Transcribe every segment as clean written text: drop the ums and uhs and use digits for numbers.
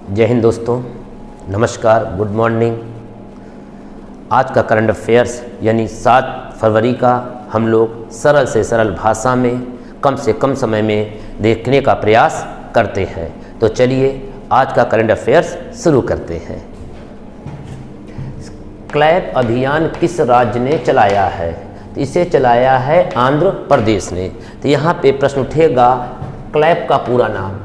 जय हिंद दोस्तों, नमस्कार, गुड मॉर्निंग। आज का करंट अफेयर्स यानी 7 फरवरी का हम लोग सरल से सरल भाषा में कम से कम समय में देखने का प्रयास करते हैं। तो चलिए आज का करंट अफेयर्स शुरू करते हैं। क्लैप अभियान किस राज्य ने चलाया है? तो इसे चलाया है आंध्र प्रदेश ने। तो यहाँ पे प्रश्न उठेगा क्लैप का पूरा नाम।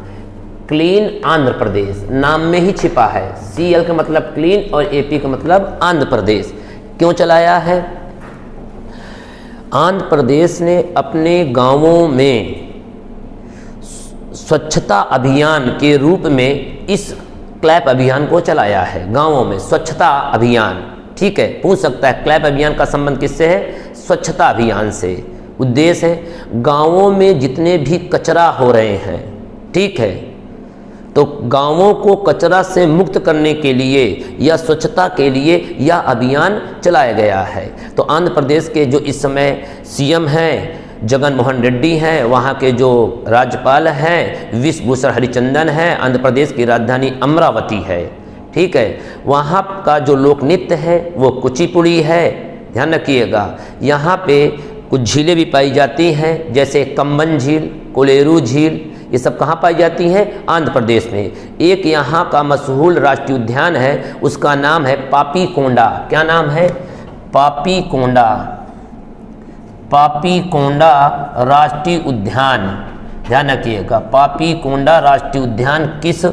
क्लीन आंध्र प्रदेश नाम में ही छिपा है। CL का मतलब क्लीन और AP का मतलब आंध्र प्रदेश। क्यों चलाया है? आंध्र प्रदेश ने अपने गांवों में स्वच्छता अभियान के रूप में इस क्लैप अभियान को चलाया है। गांवों में स्वच्छता अभियान, ठीक है, पूछ सकता है क्लैप अभियान का संबंध किससे है? स्वच्छता अभियान से। उद्देश्य है गांवों में जितने भी कचरा हो रहे हैं, ठीक है, तो गांवों को कचरा से मुक्त करने के लिए या स्वच्छता के लिए यह अभियान चलाया गया है। तो आंध्र प्रदेश के जो इस समय CM हैं जगन मोहन रेड्डी हैं, वहाँ के जो राज्यपाल हैं विश्वभूषण हरिचंदन हैं, आंध्र प्रदेश की राजधानी अमरावती है, ठीक है। वहाँ का जो लोक नृत्य है वो कुचिपुड़ी है, ध्यान रखिएगा। यहाँ पे कुछ झीलें भी पाई जाती हैं जैसे कम्बन झील, कोलेरू झील, ये सब कहाँ पाई जाती हैं? आंध्र प्रदेश में। एक यहाँ का मशहूर राष्ट्रीय उद्यान है, उसका नाम है पापी कोंडा। क्या नाम है? पापी कोंडा। पापी कोंडा राष्ट्रीय उद्यान, ध्यान रखिएगा। पापी कोंडा राष्ट्रीय उद्यान किस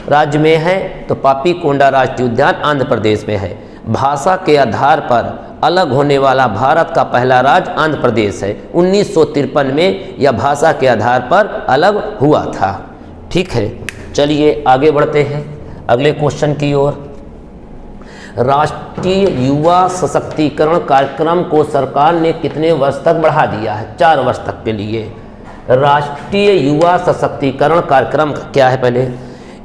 राज्य में है? तो पापी कोंडा राष्ट्रीय उद्यान आंध्र प्रदेश में है। भाषा के आधार पर अलग होने वाला भारत का पहला राज्य आंध्र प्रदेश है। 1953 में यह भाषा के आधार पर अलग हुआ था, ठीक है। चलिए आगे बढ़ते हैं अगले क्वेश्चन की ओर। राष्ट्रीय युवा सशक्तिकरण कार्यक्रम को सरकार ने कितने वर्ष तक बढ़ा दिया है? 4 वर्ष तक के लिए। राष्ट्रीय युवा सशक्तिकरण कार्यक्रम क्या है? पहले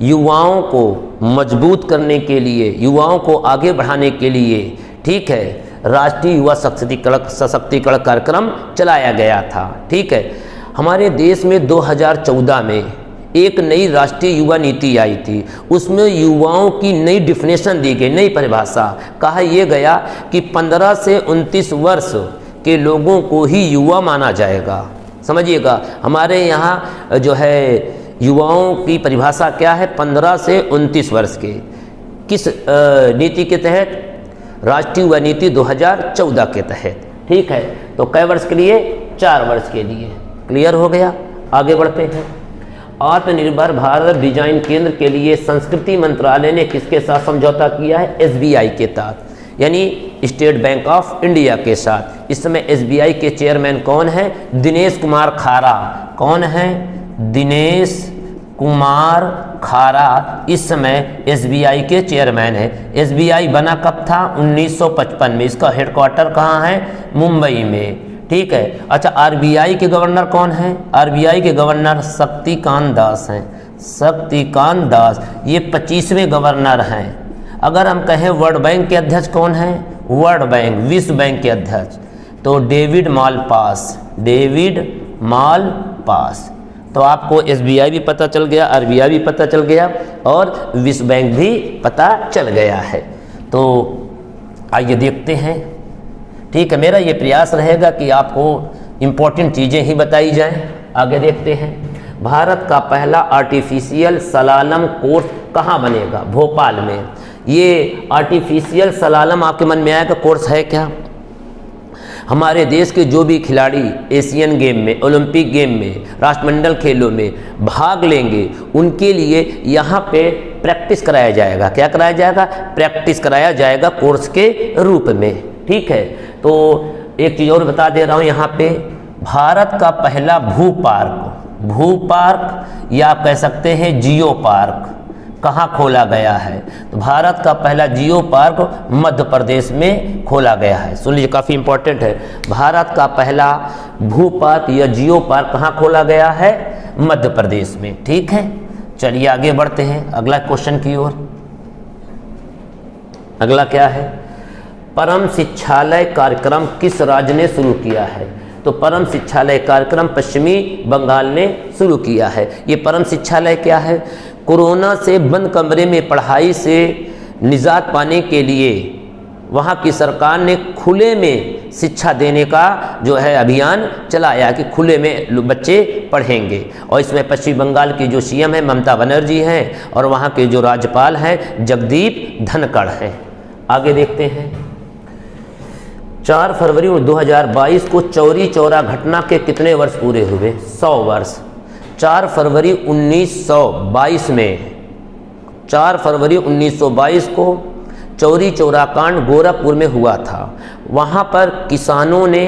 युवाओं को मजबूत करने के लिए, युवाओं को आगे बढ़ाने के लिए, ठीक है, राष्ट्रीय युवा सशक्तिकरण कार्यक्रम चलाया गया था, ठीक है। हमारे देश में 2014 में एक नई राष्ट्रीय युवा नीति आई थी। उसमें युवाओं की नई डिफिनेशन दी गई, नई परिभाषा। कहा यह गया कि 15 से 29 वर्ष के लोगों को ही युवा माना जाएगा। समझिएगा, हमारे यहाँ जो है युवाओं की परिभाषा क्या है? 15 से 29 वर्ष के। किस नीति के तहत? राष्ट्रीय युवा नीति 2014 के तहत, ठीक है। तो कै वर्ष के लिए? 4 वर्ष के लिए। क्लियर हो गया? आगे बढ़ते हैं। आत्मनिर्भर भारत डिजाइन केंद्र के लिए संस्कृति मंत्रालय ने किसके साथ समझौता किया है? SBI के साथ, यानी स्टेट बैंक ऑफ इंडिया के साथ। इस समय SBI के चेयरमैन कौन है? दिनेश कुमार खारा। कौन है? दिनेश कुमार खारा इस समय SBI के चेयरमैन है। SBI बना कब था? 1955 में। इसका हेडक्वार्टर कहाँ है? मुंबई में, ठीक है। अच्छा, RBI के गवर्नर कौन है? RBI के गवर्नर शक्तिकांत दास हैं। शक्तिकांत दास ये 25वें गवर्नर हैं। अगर हम कहें वर्ल्ड बैंक के अध्यक्ष कौन है? वर्ल्ड बैंक, विश्व बैंक के अध्यक्ष तो डेविड मालपास। David Malpass. तो आपको SBI भी पता चल गया, RBI भी पता चल गया और विश्व बैंक भी पता चल गया है। तो आइए देखते हैं, ठीक है। मेरा ये प्रयास रहेगा कि आपको इम्पोर्टेंट चीज़ें ही बताई जाएं। आगे देखते हैं। भारत का पहला आर्टिफिशियल सलालम कोर्स कहाँ बनेगा? भोपाल में। ये आर्टिफिशियल सलालम आपके मन में आएगा कोर्स है क्या? हमारे देश के जो भी खिलाड़ी एशियन गेम में, ओलंपिक गेम में, राष्ट्रमंडल खेलों में भाग लेंगे उनके लिए यहाँ पे प्रैक्टिस कराया जाएगा। क्या कराया जाएगा? प्रैक्टिस कराया जाएगा कोर्स के रूप में, ठीक है। तो एक चीज़ और बता दे रहा हूँ यहाँ पे, भारत का पहला भू पार्क या आप कह सकते हैं जियो पार्क कहाँ खोला गया है? तो भारत का पहला जियो पार्क मध्य प्रदेश में खोला गया है। सुन लीजिए, काफ़ी इंपॉर्टेंट है। भारत का पहला भू पार्क या जियो पार्क कहाँ खोला गया है? मध्य प्रदेश में, ठीक है। चलिए आगे बढ़ते हैं अगला क्वेश्चन की ओर। अगला क्या है? परम शिक्षालय कार्यक्रम किस राज्य ने शुरू किया है? तो परम शिक्षालय कार्यक्रम पश्चिमी बंगाल ने शुरू किया है। ये परम शिक्षालय क्या है? कोरोना से बंद कमरे में पढ़ाई से निजात पाने के लिए वहाँ की सरकार ने खुले में शिक्षा देने का जो है अभियान चलाया कि खुले में बच्चे पढ़ेंगे। और इसमें पश्चिम बंगाल की जो सीएम है ममता बनर्जी हैं और वहाँ के जो राज्यपाल हैं जगदीप धनखड़ हैं। आगे देखते हैं। 4 फरवरी 2022 को चौरी चौरा घटना के कितने वर्ष पूरे हुए? 100 वर्ष। 4 फरवरी 1922 में 4 फरवरी 1922 को चौरी चौरा कांड गोरखपुर में हुआ था। वहाँ पर किसानों ने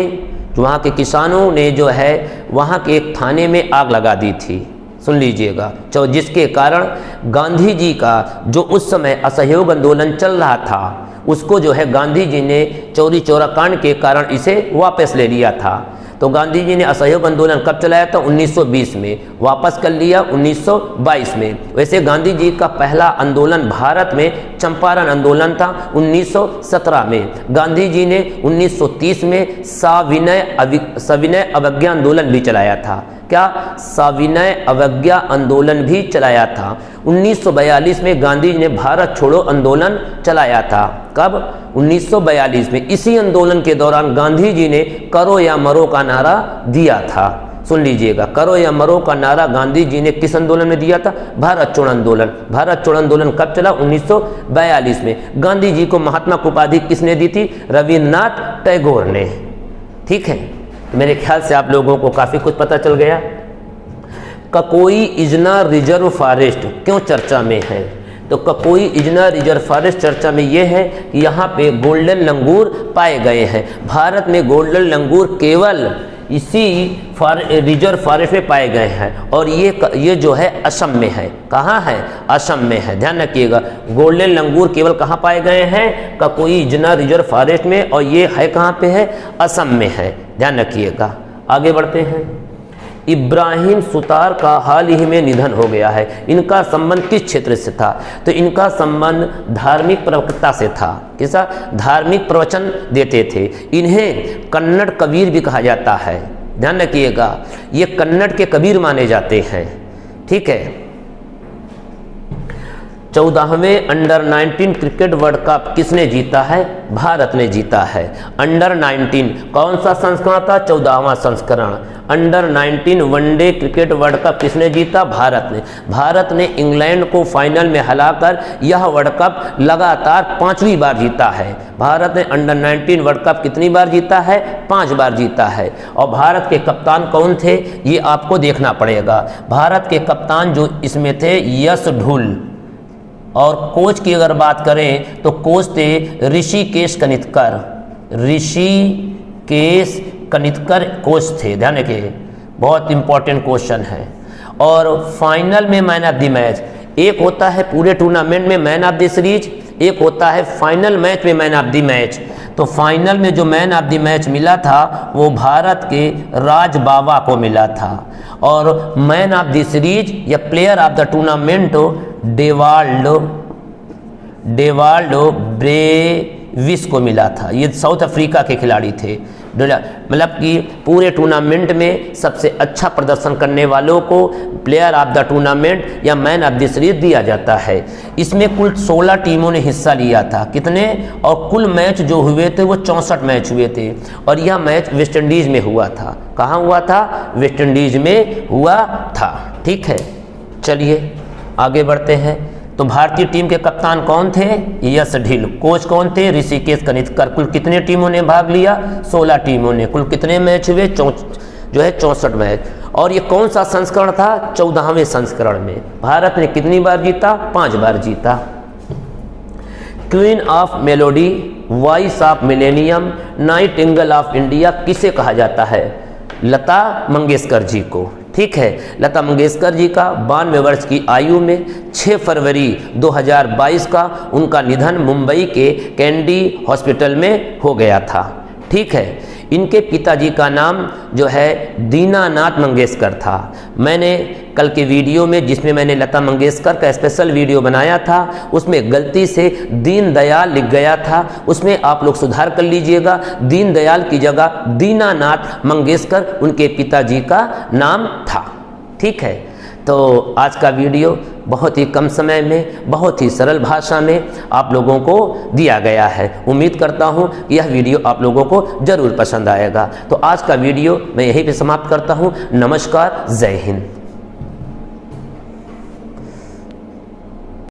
वहाँ के किसानों ने जो है वहाँ के एक थाने में आग लगा दी थी। सुन लीजिएगा, जिसके कारण गांधी जी का जो उस समय असहयोग आंदोलन चल रहा था उसको जो है गांधी जी ने चौरी चौरा कांड के कारण इसे वापस ले लिया था। तो गांधी जी ने असहयोग आंदोलन कब चलाया था? 1920 में। वापस कर लिया 1922 में। वैसे गांधी जी का पहला आंदोलन भारत में चंपारण आंदोलन था 1917 में। गांधी जी ने 1930 में सविनय अवज्ञा आंदोलन भी चलाया था। क्या? सविनय अवज्ञा आंदोलन भी चलाया था। 1942 में गांधी जी ने भारत छोड़ो आंदोलन चलाया था। कब? 1942 में। इसी आंदोलन के दौरान गांधी जी ने करो या मरो का नारा दिया था। सुन लीजिएगा, करो या मरो का नारा गांधी जी ने किस आंदोलन में दिया था? भारत छोड़ो आंदोलन। भारत छोड़ो आंदोलन कब चला? 1942 में। गांधी जी को महात्मा की उपाधि किसने दी थी? रविन्द्रनाथ टैगोर ने। ठीक है, मेरे ख्याल से आप लोगों को काफ़ी कुछ पता चल गया। ककोई इजना रिजर्व फॉरेस्ट क्यों चर्चा में है? तो ककोई इजना रिजर्व फॉरेस्ट चर्चा में ये है कि यहाँ पे गोल्डन लंगूर पाए गए हैं। भारत में गोल्डन लंगूर केवल इसी रिजर्व फॉरेस्ट में पाए गए हैं और ये जो है असम में है। कहाँ है? असम में है। ध्यान रखिएगा, गोल्डन लंगूर केवल कहाँ पाए गए हैं? ककोई इजना रिजर्व फॉरेस्ट में। और ये है कहाँ पे है? असम में है। ध्यान रखिएगा। आगे बढ़ते हैं। इब्राहिम सुतार का हाल ही में निधन हो गया है। इनका संबंध किस क्षेत्र से था? तो इनका संबंध धार्मिक प्रवक्ता से था। किसा? धार्मिक प्रवचन देते थे। इन्हें कन्नड़ कबीर भी कहा जाता है। ध्यान रखिएगा, ये कन्नड़ के कबीर माने जाते हैं। ठीक है। 14वें अंडर 19 क्रिकेट वर्ल्ड कप किसने जीता है? भारत ने जीता है। अंडर 19 कौन सा संस्करण था? 14वां संस्करण। Under 19 one day cricket world cup किसने जीता? भारत ने। भारत ने इंग्लैंड को फाइनल में हराकर यह वर्ल्ड कप लगातार 5वीं बार जीता है। भारत ने अंडर 19 वर्ल्ड कप कितनी बार जीता है? 5 बार जीता है। और भारत के कप्तान कौन थे ये आपको देखना पड़ेगा। भारत के कप्तान जो इसमें थे यश ढुल। और कोच की अगर बात करें तो कोच थे ऋषिकेश कनितकर। ऋषिकेश कनितकर कोच थे। ध्यान रखिए, बहुत इंपॉर्टेंट क्वेश्चन है। और फाइनल में मैन ऑफ द मैच, एक होता है पूरे टूर्नामेंट में मैन ऑफ द सीरीज, एक होता है फाइनल मैच में मैन ऑफ द मैच। तो फाइनल में जो मैन ऑफ द मैच मिला था वो भारत के राज बाबा को मिला था। और मैन ऑफ द सीरीज या player of the tournament Dewald Brevis को मिला था। ये साउथ अफ्रीका के खिलाड़ी थे। मतलब कि पूरे टूर्नामेंट में सबसे अच्छा प्रदर्शन करने वालों को प्लेयर ऑफ द टूर्नामेंट या मैन ऑफ द सीरीज दिया जाता है। इसमें कुल 16 टीमों ने हिस्सा लिया था। कितने? और कुल मैच जो हुए थे वो 64 मैच हुए थे। और यह मैच वेस्ट इंडीज में हुआ था। कहाँ हुआ था? वेस्ट इंडीज में हुआ था। ठीक है, चलिए आगे बढ़ते हैं। तो भारतीय टीम के कप्तान कौन थे? यश ढिल। कोच कौन थे? ऋषिकेश कनितकर। कुल कितने टीमों ने भाग लिया? 16 टीमों ने। कुल कितने मैच हुए? जो है 64 मैच। और ये कौन सा संस्करण था? 14वें संस्करण में। भारत ने कितनी बार जीता? 5 बार जीता। Queen of melody, voice of millennium, Nightingale of India किसे कहा जाता है? लता मंगेशकर जी को। ठीक है, लता मंगेशकर जी का 92 वर्ष की आयु में 6 फरवरी 2022 का उनका निधन मुंबई के कैंडी हॉस्पिटल में हो गया था। ठीक है, इनके पिताजी का नाम जो है दीनानाथ मंगेशकर था। मैंने कल के वीडियो में जिसमें मैंने लता मंगेशकर का स्पेशल वीडियो बनाया था उसमें गलती से दीन दयाल लिख गया था, उसमें आप लोग सुधार कर लीजिएगा। दीन दयाल की जगह दीनानाथ मंगेशकर उनके पिताजी का नाम था। ठीक है, तो आज का वीडियो बहुत ही कम समय में बहुत ही सरल भाषा में आप लोगों को दिया गया है। उम्मीद करता हूं कि यह वीडियो आप लोगों को ज़रूर पसंद आएगा। तो आज का वीडियो मैं यहीं पे समाप्त करता हूं। नमस्कार, जय हिंद।